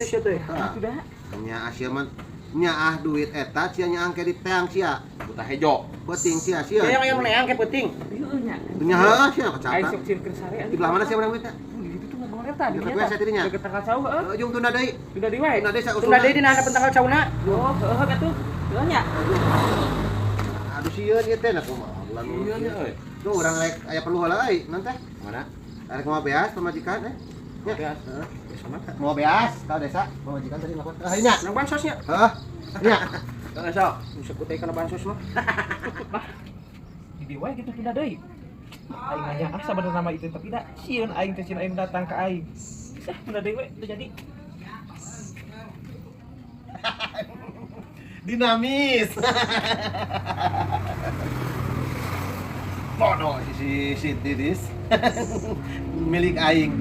Sia teh. Sudah. Nya Asia mah nya duit eta sia nya angke di teang sia. Buta hejo. Penting sia sia. Yang neang ke penting. Ieu nya. Nya heuh sia Aing kacata. sok sieun keur sare. Di belah mana sia urang duitnya? Di ditu mah Bang Reta di Dekat WC tadinya. Dekat tangkal cau heeh. Ujung tunda deui. Sudah di wae. Tunda deui sak Tunda deui dina handap tanggal cauna. Oh, heeh atuh. Heeh nya. Aduh sieun ieu teh nah kumaha. Iya nya euy. Tuh urang rek aya perlu heula euy nanti. Mana? Arek mau beas pamajikan Nya. Beas. Sama. Mau beas ka desa pamajikan tadi lapor. Nya. Nang bansosnya. Heeh. Nya. Heeh, sok. Bisa kuteh kana bansos mah. Di wae gitu pindah deui. Aing nanya ah sabenerna nama itu tapi da sieun aing teh sieun aing datang ka aing. Sah pindah deui we teu jadi. Dinamis. Bodoh si Tidis. Milik aing.